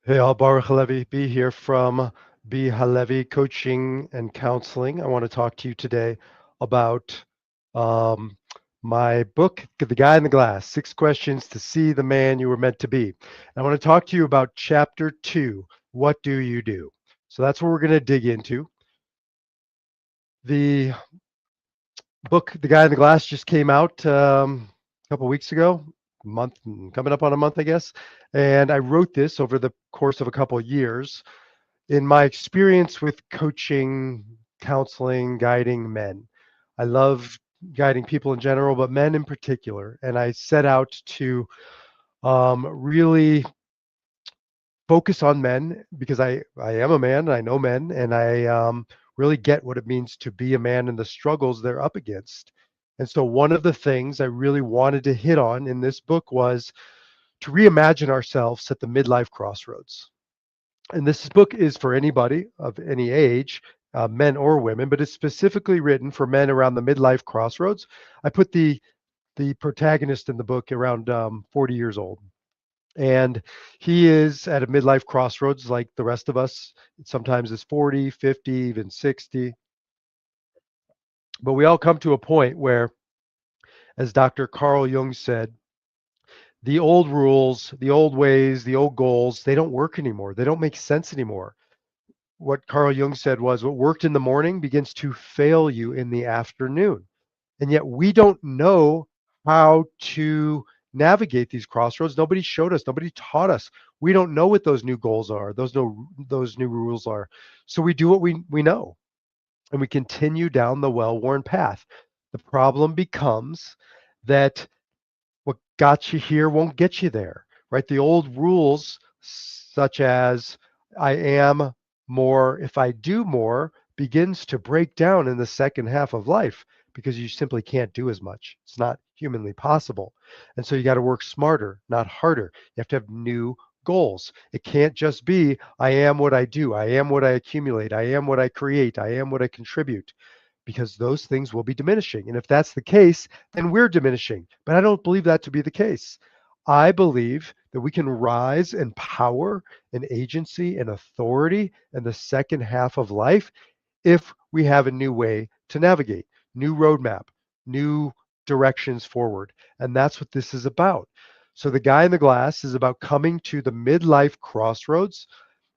Hey, all, Baruch Halevi, B here from B Halevi Coaching and Counseling. I want to talk to you today about um, my book, The Guy in the Glass, 6 Questions to See the Man You Were Meant to Be. I want to talk to you about Chapter 2, What Do You Do? So that's what we're going to dig into. The book, The Guy in the Glass, just came out a couple weeks ago, month, coming up on a month, I guess. And I wrote this over the course of a couple of years in my experience with coaching, counseling, guiding men. I love guiding people in general, but men in particular. And I set out to really focus on men because I am a man and I know men and I really get what it means to be a man and the struggles they're up against. And so, one of the things I really wanted to hit on in this book was to reimagine ourselves at the midlife crossroads. And this book is for anybody of any age, men or women, but it's specifically written for men around the midlife crossroads. I put the protagonist in the book around 40 years old, and he is at a midlife crossroads like the rest of us. Sometimes it's 40, 50, even 60. But we all come to a point where, as Dr. Carl Jung said, the old rules, the old ways, the old goals, they don't work anymore. They don't make sense anymore. What Carl Jung said was what worked in the morning begins to fail you in the afternoon. And yet we don't know how to navigate these crossroads. Nobody showed us, nobody taught us. We don't know what those new goals are, those new rules are. So we do what we know and we continue down the well-worn path. The problem becomes that what got you here won't get you there, right? The old rules, such as I am more if I do more, begins to break down in the second half of life because you simply can't do as much. It's not humanly possible. And so you got to work smarter, not harder. You have to have new goals. It can't just be I am what I do, I am what I accumulate, I am what I create, I am what I contribute, because those things will be diminishing. And if that's the case, then we're diminishing. But I don't believe that to be the case. I believe that we can rise in power and agency and authority in the second half of life if we have a new way to navigate, new roadmap, new directions forward. And that's what this is about. So the guy in the glass is about coming to the midlife crossroads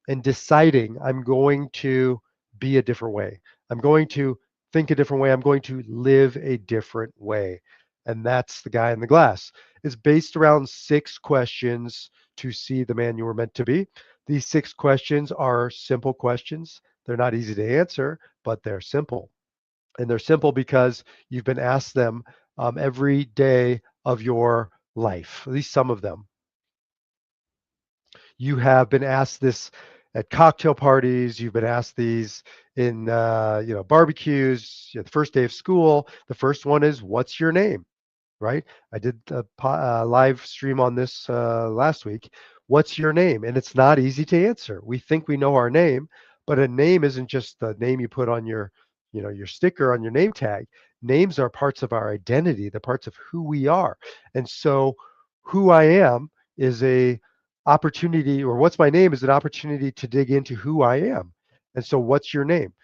and deciding I'm going to be a different way. I'm going to think a different way. I'm going to live a different way. And that's the guy in the glass. It's based around 6 questions to see the man you were meant to be. These 6 questions are simple questions. They're not easy to answer, but they're simple. And they're simple because you've been asked them every day of your life, at least some of them. You have been asked this at cocktail parties. You've been asked these in barbecues. The first day of school. The first one is, "What's your name?" Right? I did a live stream on this last week. What's your name? And it's not easy to answer. We think we know our name, but a name isn't just the name you put on your sticker on your name tag. Names are parts of our identity, the parts of who we are. And so, who I am is a opportunity, or what's my name is an opportunity to dig into who I am. And so, what's your name?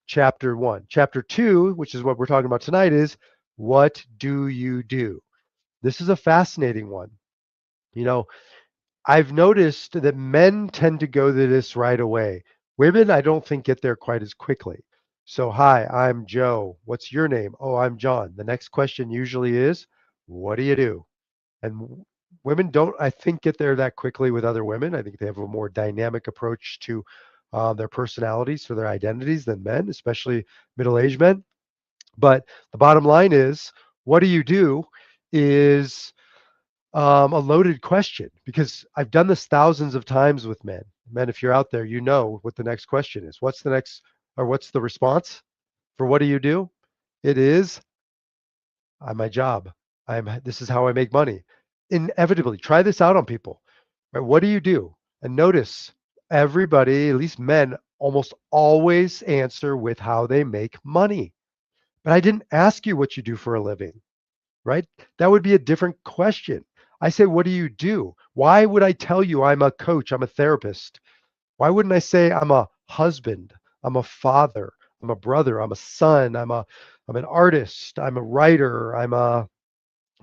Chapter 1. Chapter 2, which is what we're talking about tonight, is what do you do? This is a fascinating one. You know, I've noticed that men tend to go to this right away. Women, I don't think, get there quite as quickly. So, hi, I'm Joe. What's your name? Oh, I'm John. The next question usually is, what do you do? And women don't, I think, get there that quickly with other women. I think they have a more dynamic approach to their personalities, for their identities than men, especially middle-aged men. But the bottom line is, what do you do is a loaded question, because I've done this thousands of times with men. Men, if you're out there, you know what the next question is. What's the next, or what's the response for what do you do? It is, I'm my job. This is how I make money. Inevitably, try this out on people. Right? What do you do? And notice everybody, at least men, almost always answer with how they make money. But I didn't ask you what you do for a living, right? That would be a different question. I say, what do you do? Why would I tell you I'm a coach? I'm a therapist. Why wouldn't I say I'm a husband? I'm a father. I'm a brother. I'm a son. I'm an artist. I'm a writer. I'm a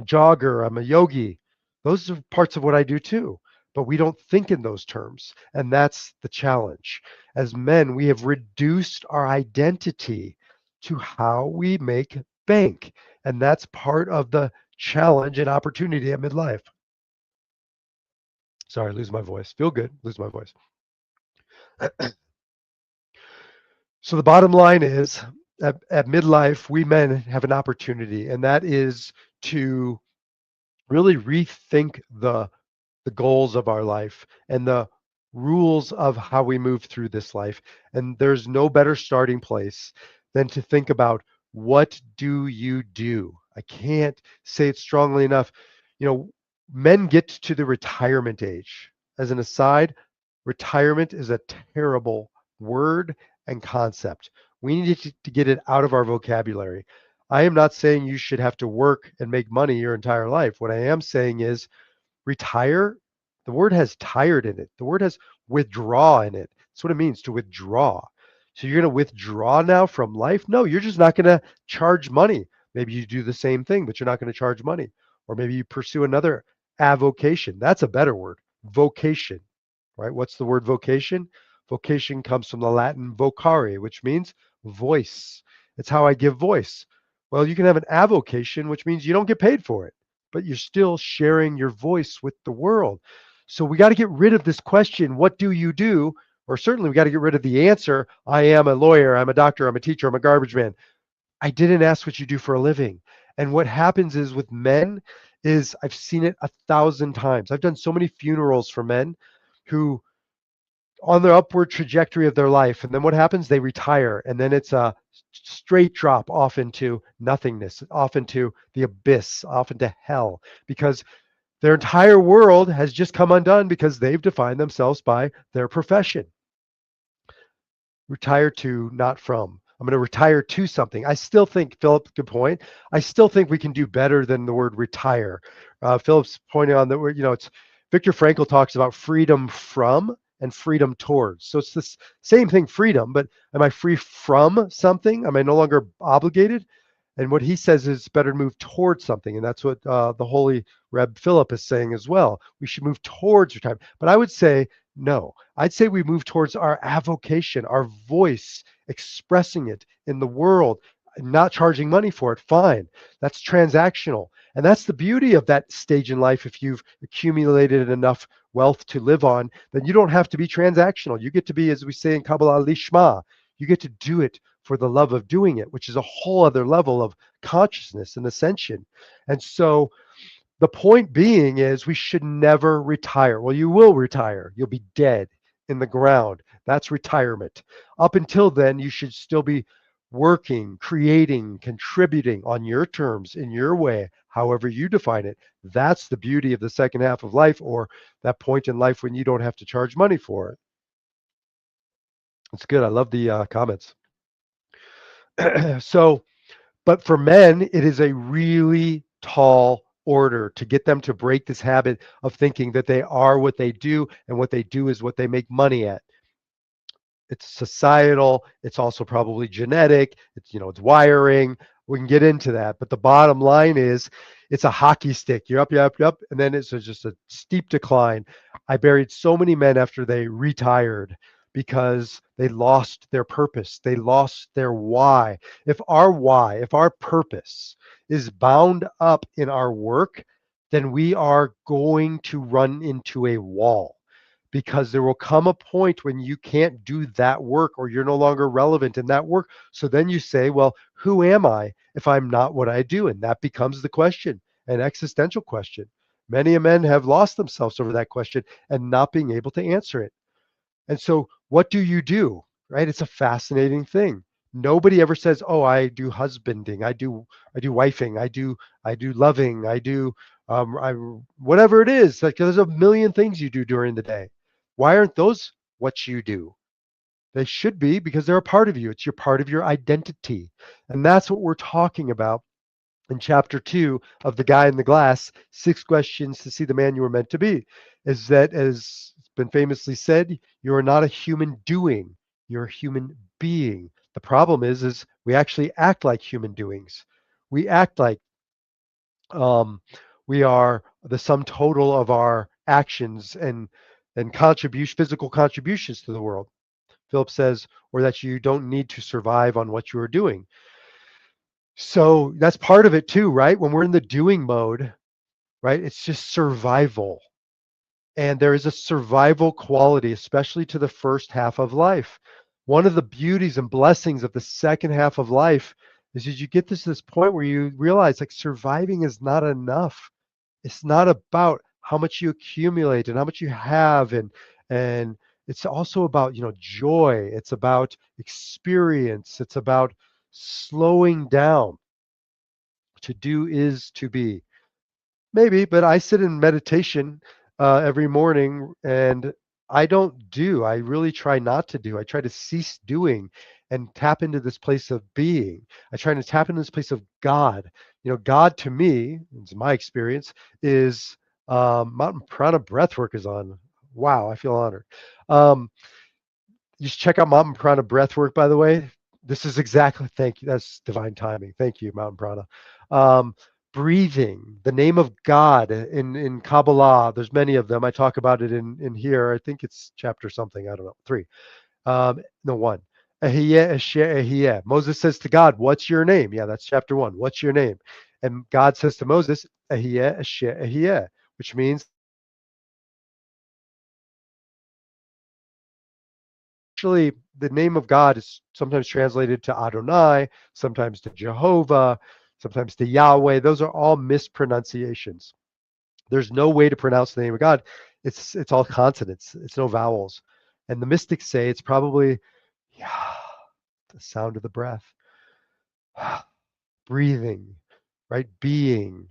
jogger. I'm a yogi. Those are parts of what I do too. But we don't think in those terms. And that's the challenge. As men, we have reduced our identity to how we make bank. And that's part of the challenge and opportunity at midlife. Sorry, lose my voice. Feel good, lose my voice. So the bottom line is at midlife, we men have an opportunity, and that is to really rethink the goals of our life and the rules of how we move through this life. And there's no better starting place than to think about, what do you do? I can't say it strongly enough. You know, men get to the retirement age. As an aside, retirement is a terrible word and concept. We need to get it out of our vocabulary. I am not saying you should have to work and make money your entire life. What I am saying is, retire, the word has tired in it. The word has withdraw in it. That's what it means, to withdraw. So you're going to withdraw now from life? No, you're just not going to charge money. Maybe you do the same thing, but you're not going to charge money. Or maybe you pursue another avocation. That's a better word, vocation, right? What's the word vocation? Vocation comes from the Latin vocare, which means voice. It's how I give voice. Well, you can have an avocation, which means you don't get paid for it, but you're still sharing your voice with the world. So we got to get rid of this question, what do you do? Or certainly we got to get rid of the answer, I am a lawyer, I'm a doctor, I'm a teacher, I'm a garbage man. I didn't ask what you do for a living. And what happens is with men is, I've seen it 1,000 times. I've done so many funerals for men who on their upward trajectory of their life, and then what happens? They retire, and then it's a straight drop off into nothingness, off into the abyss, off into hell, because their entire world has just come undone because they've defined themselves by their profession. Retire to, not from. I'm going to retire to something. I still think, Philip, good point. I still think we can do better than the word retire. Philip's pointing on that, it's Viktor Frankl talks about freedom from and freedom towards. So it's the same thing, freedom, but am I free from something? Am I no longer obligated? And what he says is better to move towards something. And that's what the Holy Reb Philip is saying as well. We should move towards retirement. But I would say, no, I'd say we move towards our avocation, our voice, expressing it in the world, not charging money for it. Fine. That's transactional. And that's the beauty of that stage in life. If you've accumulated enough wealth to live on, then you don't have to be transactional. You get to be, as we say in Kabbalah, lishma. You get to do it for the love of doing it, which is a whole other level of consciousness and ascension. And so the point being is, we should never retire. Well, you will retire. You'll be dead in the ground. That's retirement. Up until then, you should still be working, creating, contributing on your terms, in your way, however you define it. That's the beauty of the second half of life, or that point in life when you don't have to charge money for it. It's good. I love the comments. So, but for men, it is a really tall order to get them to break this habit of thinking that they are what they do, and what they do is what they make money at. It's societal. It's also probably genetic. It's wiring. We can get into that. But the bottom line is, it's a hockey stick. You're up, you're up, you're up, and then it's just a steep decline. I buried so many men after they retired because they lost their purpose. They lost their why. If our why, if our purpose is bound up in our work, then we are going to run into a wall, because there will come a point when you can't do that work, or you're no longer relevant in that work. So then you say, well, who am I if I'm not what I do? And that becomes the question, an existential question. Many men have lost themselves over that question and not being able to answer it. And so what do you do? Right? It's a fascinating thing. Nobody ever says, "Oh, I do husbanding, I do wifing, I do loving, I whatever it is." Like, there's a million things you do during the day. Why aren't those what you do? They should be, because they're a part of you. It's your part of your identity. And that's what we're talking about in chapter 2 of The Guy in the Glass, 6 questions to see the man you were meant to be, is that, as it's been famously said, you are not a human doing, you're a human being. The problem is we actually act like human doings. We act like um, we are the sum total of our actions and contribution, physical contributions to the world. Philip says, or that you don't need to survive on what you are doing. So that's part of it too, right? When we're in the doing mode, right? It's just survival. And there is a survival quality, especially to the first half of life. One of the beauties and blessings of the second half of life is that you get this point where you realize like surviving is not enough. It's not about how much you accumulate and how much you have, and it's also about, joy. It's about experience. It's about slowing down. To do is to be. Maybe, but I sit in meditation every morning and I don't do. I really try not to do. I try to cease doing and tap into this place of being. I try to tap into this place of God. God to me, it's my experience, is Mountain Prana Breathwork is on. Wow, I feel honored. Um, you should check out Mountain Prana Breathwork, by the way. This is exactly, thank you. That's divine timing. Thank you, Mountain Prana. Um, breathing, the name of God in Kabbalah. There's many of them. I talk about it in here. I think it's chapter something. I don't know. 3. No, 1. Ahiyeh, Asher, Ahiyeh. Moses says to God, "What's your name?" Yeah, that's chapter 1. What's your name? And God says to Moses, Ahiyeh, Asher, Ahiyeh, which means actually the name of God is sometimes translated to Adonai, sometimes to Jehovah, sometimes to Yahweh. Those are all mispronunciations. There's no way to pronounce the name of God. It's all consonants. It's no vowels. And the mystics say it's probably, yeah, the sound of the breath, breathing, right? Being,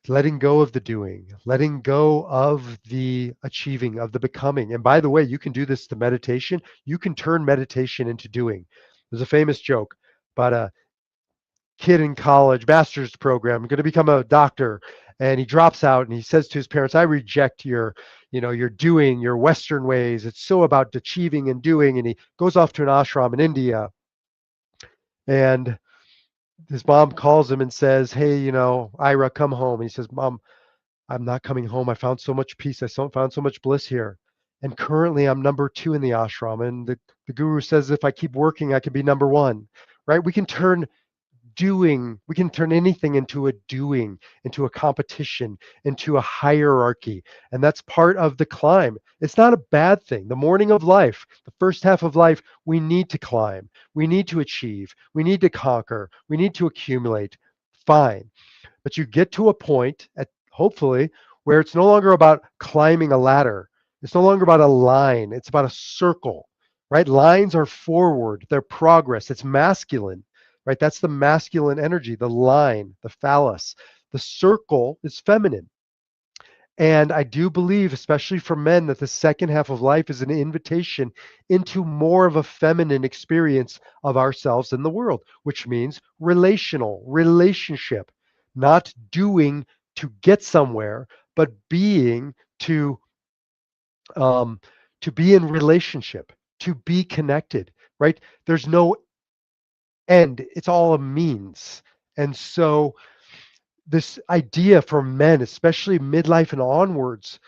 letting go of the doing, letting go of the achieving, of the becoming. And by the way, you can do this to meditation. You can turn meditation into doing. There's a famous joke about a kid in college, master's program, going to become a doctor, and he drops out and he says to his parents, "I reject your doing, your Western ways. It's so about achieving and doing." And he goes off to an ashram in India, and his mom calls him and says, "Hey, Ira, come home." And he says, "Mom, I'm not coming home. I found so much peace. Found so much bliss here. And currently I'm number 2 in the ashram. And the guru says if I keep working, I can be number 1." Right? We can turn anything into a doing, into a competition, into a hierarchy. And that's part of the climb. It's not a bad thing. The morning of life, the first half of life, we need to climb. We need to achieve. We need to conquer. We need to accumulate. Fine. But you get to a point at hopefully where it's no longer about climbing a ladder. It's no longer about a line. It's about a circle, right? Lines are forward, they're progress. It's masculine, right? That's the masculine energy, the line, the phallus. The circle is feminine. And I do believe, especially for men, that the second half of life is an invitation into more of a feminine experience of ourselves in the world, which means relationship, not doing to get somewhere, but being um, to be in relationship, to be connected, right? There's no end; it's all a means. And so, this idea for men, especially midlife and onwards,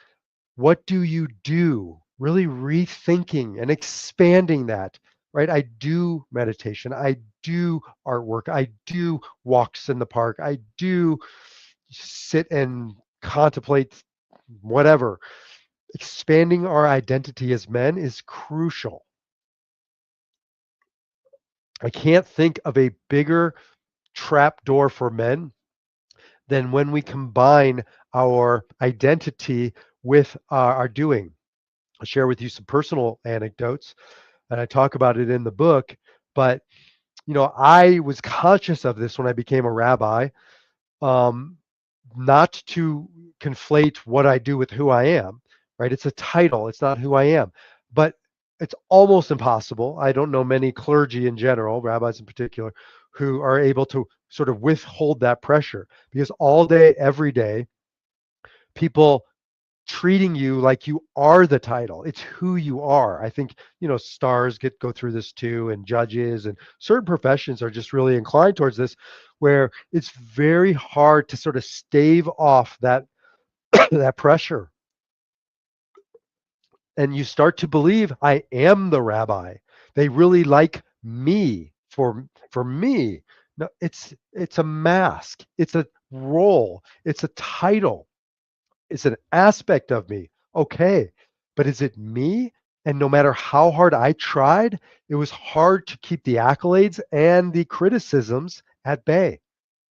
what do you do? Really rethinking and expanding that, right? I do meditation. I do artwork. I do walks in the park. I do sit and contemplate whatever. Expanding our identity as men is crucial. I can't think of a bigger trap door for men than when we combine our identity with our doing. I'll share with you some personal anecdotes, and I talk about it in the book. But I was conscious of this when I became a rabbi, um, not to conflate what I do with who I am. Right? It's a title. It's not who I am. But it's almost impossible. I don't know many clergy in general, rabbis in particular, who are able to sort of withhold that pressure, because all day, every day, people treating you like you are the title. It's who you are. I think, stars go through this too, and judges and certain professions are just really inclined towards this, where it's very hard to sort of stave off that that pressure. And you start to believe I am the rabbi. They really like me for me. No, it's a mask. It's a role. It's a title. It's an aspect of me. Okay. But is it me? And no matter how hard I tried, it was hard to keep the accolades and the criticisms at bay.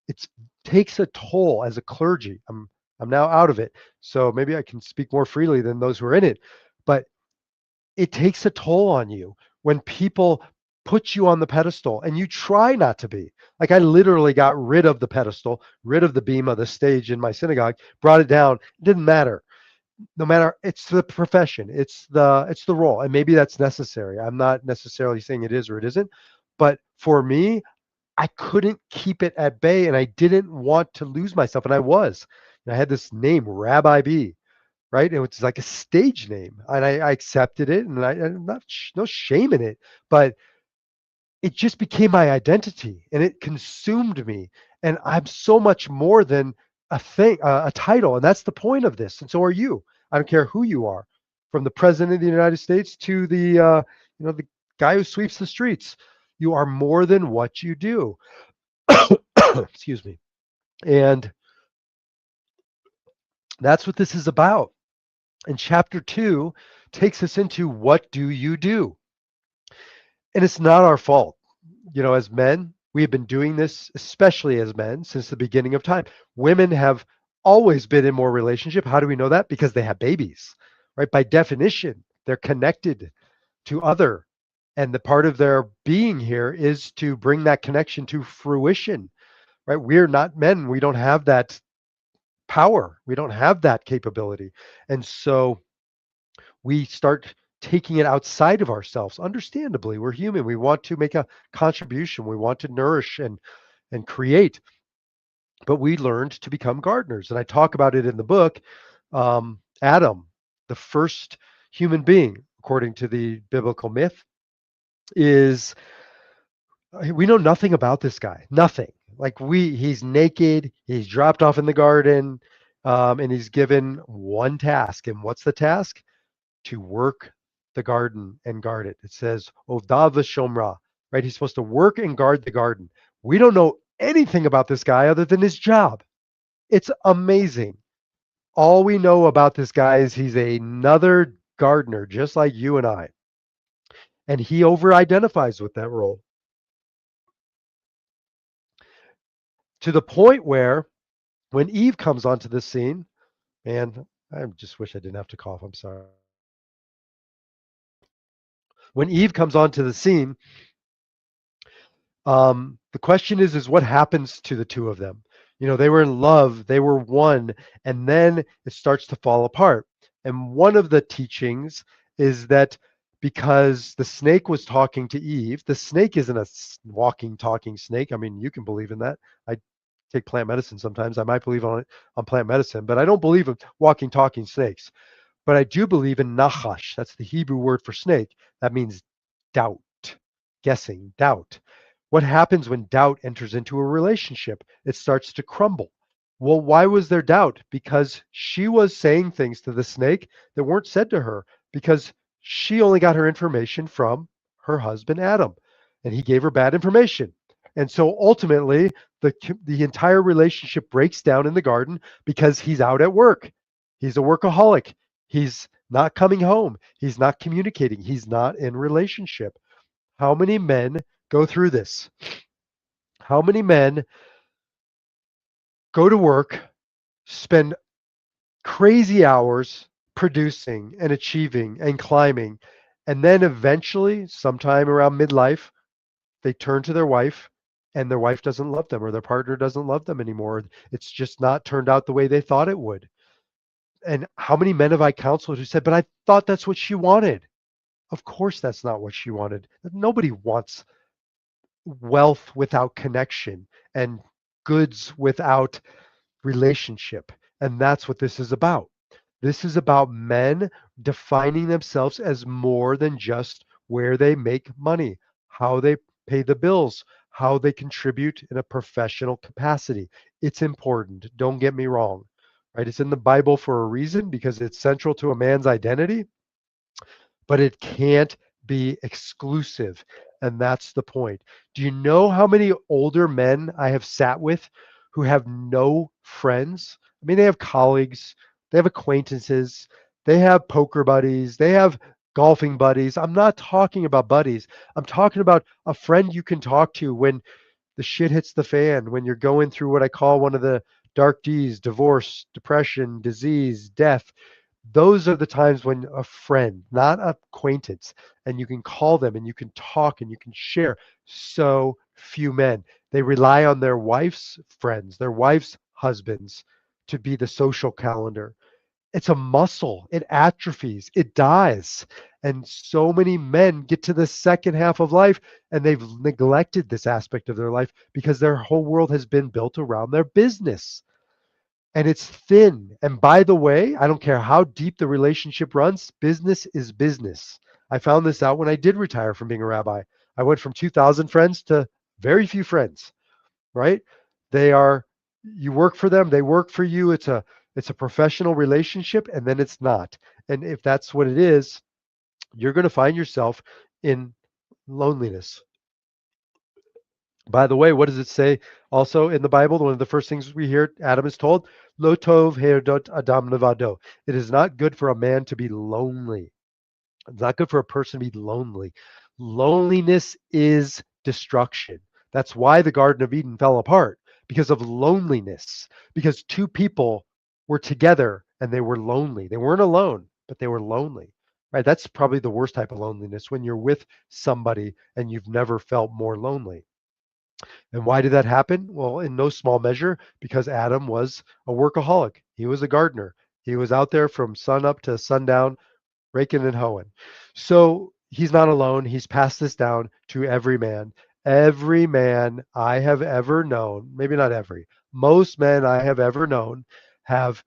It takes a toll as a clergy. I'm now out of it, so maybe I can speak more freely than those who are in it. But it takes a toll on you when people put you on the pedestal and you try not to be. Like, I literally got rid of the pedestal, rid of the beam of the stage in my synagogue, brought it down. It didn't matter. No matter, it's the profession, it's the role, and maybe that's necessary. I'm not necessarily saying it is or it isn't, but for me, I couldn't keep it at bay, and I didn't want to lose myself, and I was. And I had this name, Rabbi B, right? It was like a stage name, and I accepted it, and I'm not no shame in it, but it just became my identity, and it consumed me. And I'm so much more than a thing, a title, and that's the point of this. And so are you. I don't care who you are, from the president of the United States to the guy who sweeps the streets. You are more than what you do. Excuse me. And that's what this is about. And chapter 2 takes us into, what do you do? And it's not our fault. As men, we have been doing this, especially as men, since the beginning of time. Women have always been in more relationship. How do we know that? Because they have babies, right? By definition, they're connected to other. And the part of their being here is to bring that connection to fruition, right? We're not men. We don't have that power. We don't have that capability. And so we start taking it outside of ourselves. Understandably, we're human. We want to make a contribution. We want to nourish and create. But we learned to become gardeners, and I talk about it in the book. Adam, the first human being, according to the biblical myth, is we know nothing about this guy. Nothing. Like, he's naked. He's dropped off in the garden, and he's given one task. And what's the task? To work the garden and guard it. It says, Odav v'shomra, right? He's supposed to work and guard the garden. We don't know anything about this guy other than his job. It's amazing. All we know about this guy is he's another gardener, just like you and I. And he over-identifies with that role, to the point where when Eve comes onto the scene, and I just wish I didn't have to cough, I'm sorry. When Eve comes onto the scene, the question is what happens to the two of them? They were in love, they were one, and then it starts to fall apart. And one of the teachings is that because the snake was talking to Eve, the snake isn't a walking, talking snake. I mean, you can believe in that. I take plant medicine sometimes. I might believe on plant medicine, but I don't believe in walking, talking snakes. But I do believe in nachash. That's the Hebrew word for snake. That means doubt, guessing, doubt. What happens when doubt enters into a relationship? It starts to crumble. Well, why was there doubt? Because she was saying things to the snake that weren't said to her, because she only got her information from her husband, Adam, and he gave her bad information. And so ultimately, the entire relationship breaks down in the garden because he's out at work. He's a workaholic. He's not coming home. He's not communicating. He's not in relationship. How many men go through this? How many men go to work, spend crazy hours producing and achieving and climbing, and then eventually, sometime around midlife, they turn to their wife and their wife doesn't love them, or their partner doesn't love them anymore. It's just not turned out the way they thought it would. And how many men have I counseled who said, but I thought that's what she wanted? Of course, that's not what she wanted. Nobody wants wealth without connection and goods without relationship. And that's what this is about. This is about men defining themselves as more than just where they make money, how they pay the bills, how they contribute in a professional capacity. It's important. Don't get me wrong. Right? It's in the Bible for a reason because it's central to a man's identity, but it can't be exclusive. And that's the point. Do you know how many older men I have sat with who have no friends? I mean, they have colleagues, they have acquaintances, they have poker buddies, they have golfing buddies. I'm not talking about buddies. I'm talking about a friend you can talk to when the shit hits the fan, when you're going through what I call one of the dark D's: divorce, depression, disease, death. Those are the times when a friend, not acquaintance, and you can call them and you can talk and you can share. So few men, they rely on their wife's friends, their wife's husbands to be the social calendar. It's a muscle. It atrophies. It dies. And so many men get to the second half of life and they've neglected this aspect of their life because their whole world has been built around their business. And it's thin. And by the way, I don't care how deep the relationship runs, business is business. I found this out when I did retire from being a rabbi. I went from 2,000 friends to very few friends, right? They are, you work for them, they work for you. It's a professional relationship, and then it's not. And if that's what it is, you're going to find yourself in loneliness. By the way, what does it say also in the Bible? One of the first things we hear Adam is told, Lo tov herdot adam levado. It is not good for a man to be lonely. It's not good for a person to be lonely. Loneliness is destruction. That's why the Garden of Eden fell apart, because of loneliness, because two people were together and they were lonely. They weren't alone, but they were lonely. Right? That's probably the worst type of loneliness, when you're with somebody and you've never felt more lonely. And why did that happen? Well, in no small measure, because Adam was a workaholic. He was a gardener. He was out there from sun up to sundown, raking and hoeing. So he's not alone. He's passed this down to every man. Every man I have ever known, maybe not every, most men I have ever known have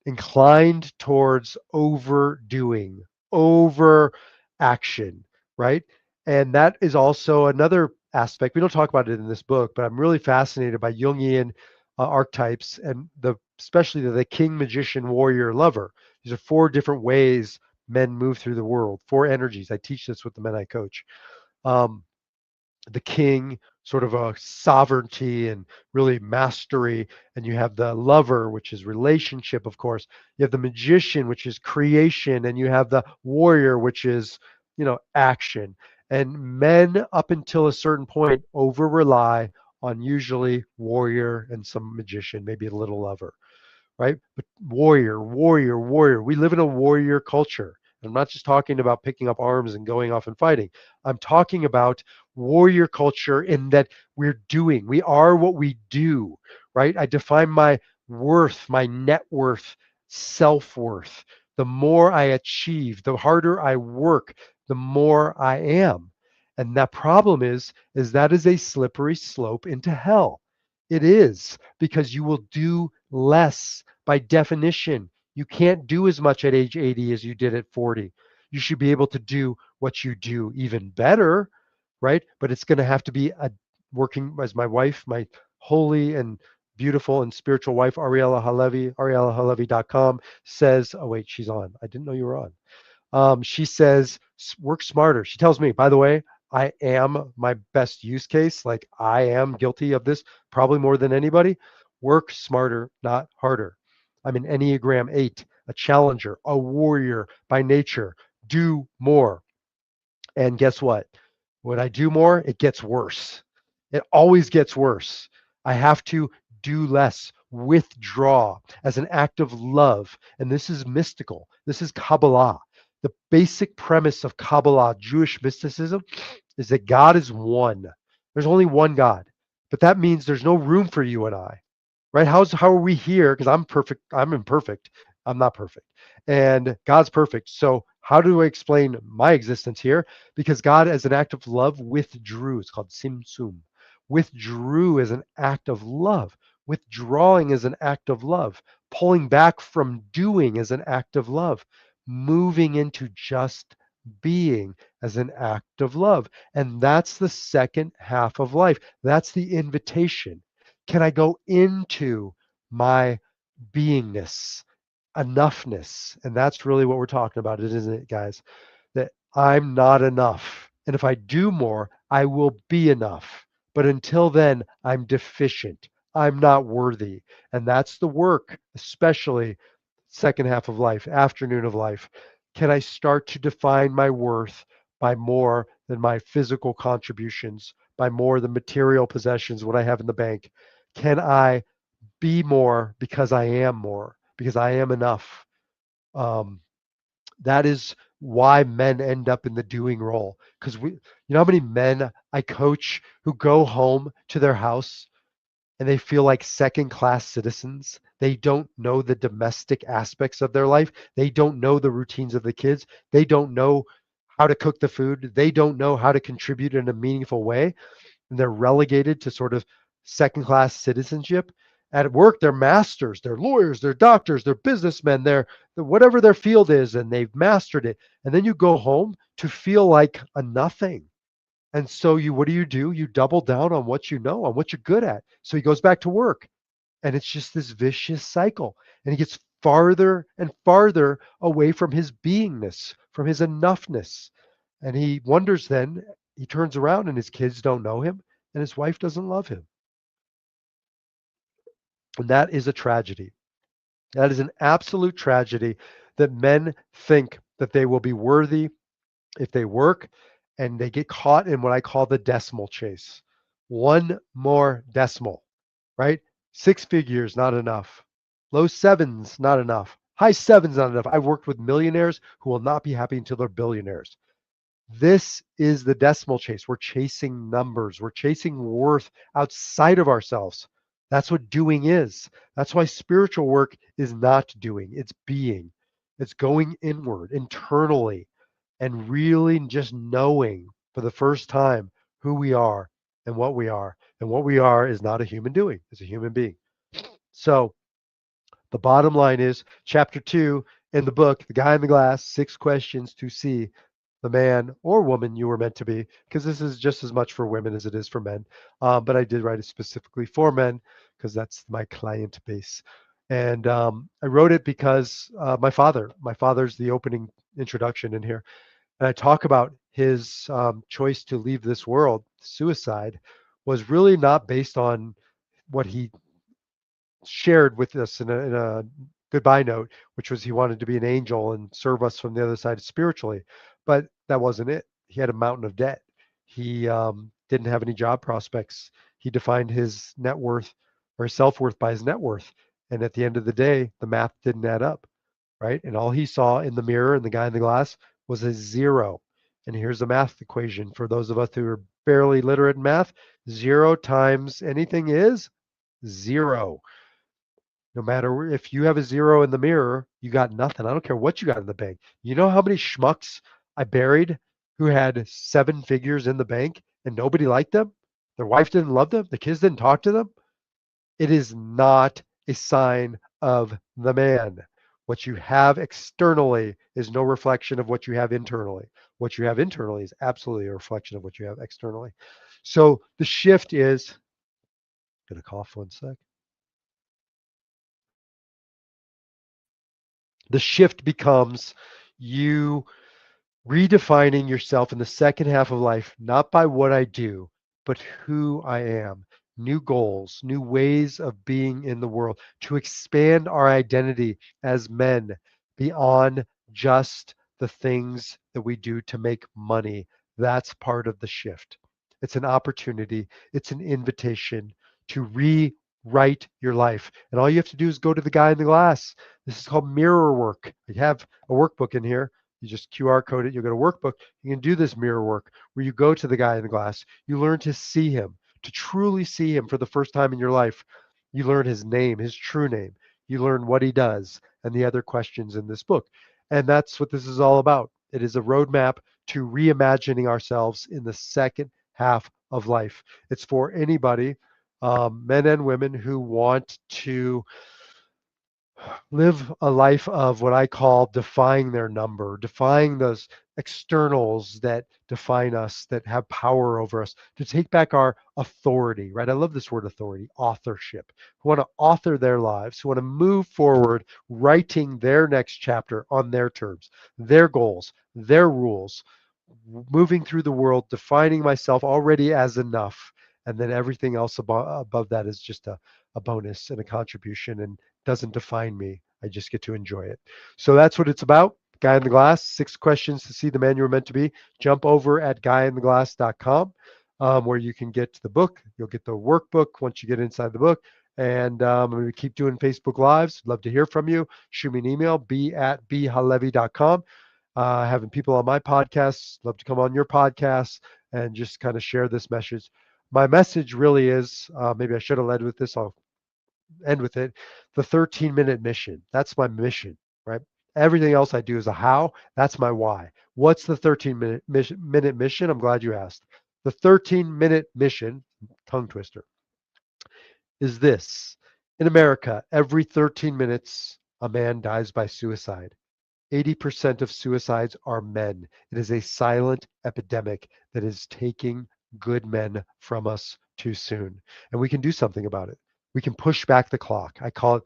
inclined towards overdoing, over action, right? And that is also another aspect. We don't talk about it in this book, but I'm really fascinated by Jungian archetypes, and especially the king, magician, warrior, lover. These are four different ways men move through the world, four energies. I teach this with the men I coach. Um, the king, sort of a sovereignty and really mastery, and you have the lover, which is relationship, of course. You have the magician, which is creation, and you have the warrior, which is, action. And men, up until a certain point, over rely on usually warrior and some magician, maybe a little lover, right? But warrior, warrior, warrior. We live in a warrior culture. I'm not just talking about picking up arms and going off and fighting. I'm talking about warrior culture in that we are what we do, right? I define my worth, my net worth, self worth. The more I achieve, the harder I work, the more I am. And that problem is that is a slippery slope into hell. It is, because you will do less. By definition, you can't do as much at age 80 as you did at 40. You should be able to do what you do even better, right? But it's going to have to be a working, as my wife, my holy and beautiful and spiritual wife, Ariella Halevi, ariellahalevi.com says, oh, wait, she's on. I didn't know you were on. She says, work smarter. She tells me, by the way, I am my best use case. Like, I am guilty of this probably more than anybody. Work smarter, not harder. I'm an Enneagram 8, a challenger, a warrior by nature. Do more. And guess what? When I do more, it gets worse. It always gets worse. I have to do less, withdraw as an act of love. And this is mystical. This is Kabbalah. The basic premise of Kabbalah, Jewish mysticism, is that God is one. There's only one God. But that means there's no room for you and I, right? How are we here? Because I'm perfect. I'm imperfect. I'm not perfect. And God's perfect. So How do I explain my existence here? Because God, as an act of love, withdrew. It's called simsum. Withdrew as an act of love. Withdrawing is an act of love. Pulling back from doing is an act of love. Moving into just being as an act of love. And that's the second half of life. That's the invitation. Can I go into my beingness, enoughness? And that's really what we're talking about, isn't it, guys? That I'm not enough. And if I do more, I will be enough. But until then, I'm deficient. I'm not worthy. And that's the work, especially second half of life, afternoon of life. Can I start to define my worth by more than my physical contributions, by more than material possessions, what I have in the bank? Can I be more because I am more, because I am enough? Um, that is why men end up in the doing role. Because how many men I coach who go home to their house and they feel like second class citizens. They don't know the domestic aspects of their life. They don't know the routines of the kids. They don't know how to cook the food. They don't know how to contribute in a meaningful way. And they're relegated to sort of second class citizenship. At work, they're masters, they're lawyers, they're doctors, they're businessmen, they're whatever their field is, and they've mastered it. And then you go home to feel like a nothing. And so what do? You double down on what you know, on what you're good at. So he goes back to work. And it's just this vicious cycle. And he gets farther and farther away from his beingness, from his enoughness. And he wonders then, he turns around and his kids don't know him and his wife doesn't love him. And that is a tragedy. That is an absolute tragedy that men think that they will be worthy if they work and they get caught in what I call the decimal chase. One more decimal, right? Six figures, not enough. Low sevens, not enough. High sevens, not enough. I've worked with millionaires who will not be happy until they're billionaires. This is the decimal chase. We're chasing numbers. We're chasing worth outside of ourselves. That's what doing is. That's why spiritual work is not doing, it's being. It's going inward, internally, and really just knowing for the first time who we are and what we are. And what we are is not a human doing, it's a human being. So the bottom line is chapter 2 in the book, The Guy in the Glass, 6 questions to see the man or woman you were meant to be, because this is just as much for women as it is for men. But I did write it specifically for men because that's my client base. And I wrote it because my father's the opening introduction in here. And I talk about his choice to leave this world, suicide, was really not based on what he shared with us in a goodbye note, which was he wanted to be an angel and serve us from the other side spiritually. But that wasn't it. He had a mountain of debt. He didn't have any job prospects. He defined his net worth or self worth by his net worth. And at the end of the day, the math didn't add up, right? And all he saw in the mirror and the guy in the glass was a zero. And here's the math equation for those of us who are barely literate in math: zero times anything is zero. No matter if you have a zero in the mirror, you got nothing. I don't care what you got in the bank. You know how many schmucks I buried who had 7 figures in the bank and nobody liked them? Their wife didn't love them. The kids didn't talk to them. It is not a sign of the man. What you have externally is no reflection of what you have internally. What you have internally is absolutely a reflection of what you have externally. So the shift is, gonna cough 1 sec. The shift becomes you redefining yourself in the second half of life, not by what I do, but who I am. New goals, new ways of being in the world, to expand our identity as men beyond just the things that we do to make money. That's part of the shift. It's an opportunity, it's an invitation to rewrite your life. And all you have to do is go to the guy in the glass. This is called mirror work. I have a workbook in here. You just QR code it, you'll get a workbook. You can do this mirror work where you go to the guy in the glass. You learn to see him, to truly see him for the first time in your life. You learn his name, his true name. You learn what he does and the other questions in this book. And that's what this is all about. It is a roadmap to reimagining ourselves in the second half of life. It's for anybody, men and women, who want to live a life of what I call defying their number, defying those externals that define us, that have power over us, to take back our authority, right? I love this word authority, authorship, who want to author their lives, who want to move forward, writing their next chapter on their terms, their goals, their rules, moving through the world, defining myself already as enough. And then everything else above that is just a bonus and a contribution, and doesn't define me. I just get to enjoy it. So that's what it's about. Guy in the Glass, 6 questions to see the man you were meant to be. Jump over at guyintheglass.com, where you can get the book. You'll get the workbook once you get inside the book. And I'm going to keep doing Facebook Lives. Love to hear from you. Shoot me an email, b@bhalevi.com. Having people on my podcasts, love to come on your podcasts and just kind of share this message. My message really is, maybe I should have led with this. I'll end with it. The 13-minute mission. That's my mission, right? Everything else I do is a how. That's my why. What's the 13-minute mission? I'm glad you asked. The 13-minute mission, tongue twister, is this. In America, every 13 minutes, a man dies by suicide. 80% of suicides are men. It is a silent epidemic that is taking good men from us too soon. And we can do something about it. We can push back the clock. I call it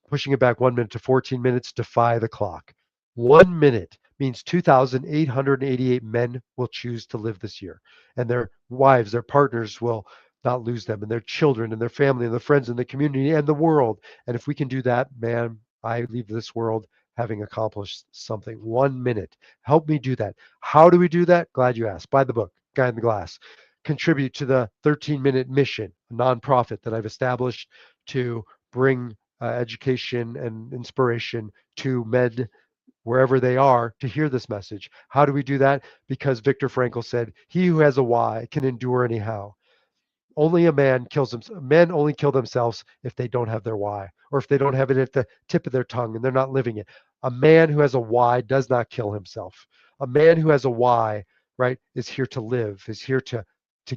pushing it back 1 minute to 14 minutes, defy the clock. 1 minute means 2,888 men will choose to live this year. And their wives, their partners will not lose them, and their children, and their family, and their friends, and the community, and the world. And if we can do that, man, I leave this world having accomplished something. 1 minute. Help me do that. How do we do that? Glad you asked. Buy the book, Guy in the Glass. Contribute to the 13-minute mission, a nonprofit that I've established to bring education and inspiration to men wherever they are to hear this message. How do we do that? Because Viktor Frankl said, "He who has a why can endure anyhow." Only a man kills himself. Men only kill themselves if they don't have their why, or if they don't have it at the tip of their tongue and they're not living it. A man who has a why does not kill himself. A man who has a why, right, is here to live, is here to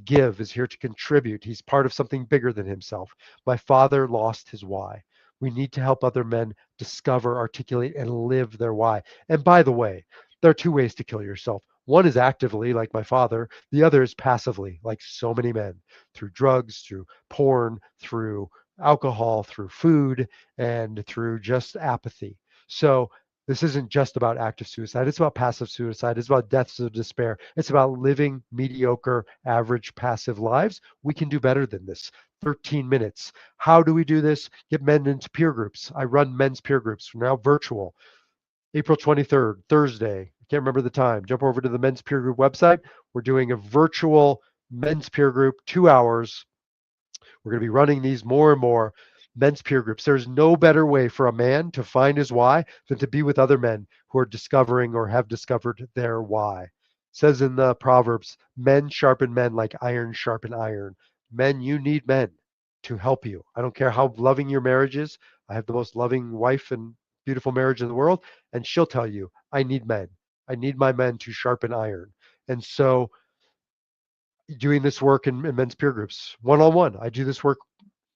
give, is here to contribute. He's part of something bigger than himself. My father lost his why. We need to help other men discover, articulate, and live their why. And by the way, there are 2 ways to kill yourself. One is actively, like my father. The other is passively, like so many men, through drugs, through porn, through alcohol, through food, and through just apathy. So this isn't just about active suicide. It's about passive suicide. It's about deaths of despair. It's about living mediocre, average, passive lives. We can do better than this. 13 minutes. How do we do this? Get men into peer groups. I run men's peer groups, now virtual. April 23rd, Thursday. I can't remember the time. Jump over to the men's peer group website. We're doing a virtual men's peer group, 2 hours. We're going to be running these more and more men's peer groups. There's no better way for a man to find his why than to be with other men who are discovering or have discovered their why. It says in the Proverbs, men sharpen men like iron sharpen iron. Men, you need men to help you. I don't care how loving your marriage is. I have the most loving wife and beautiful marriage in the world, and she'll tell you, I need men. I need my men to sharpen iron. And so doing this work in men's peer groups, one-on-one. I do this work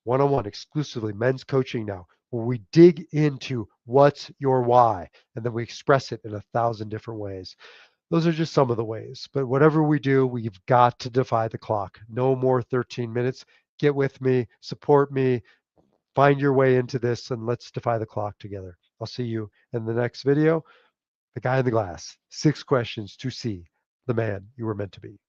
one-on-one exclusively, men's coaching now, where we dig into what's your why, and then we express it in 1,000 different ways. Those are just some of the ways, but whatever we do, we've got to defy the clock. No more 13 minutes. Get with me, support me, find your way into this, and let's defy the clock together. I'll see you in the next video. The Guy in the Glass, 6 questions to see the man you were meant to be.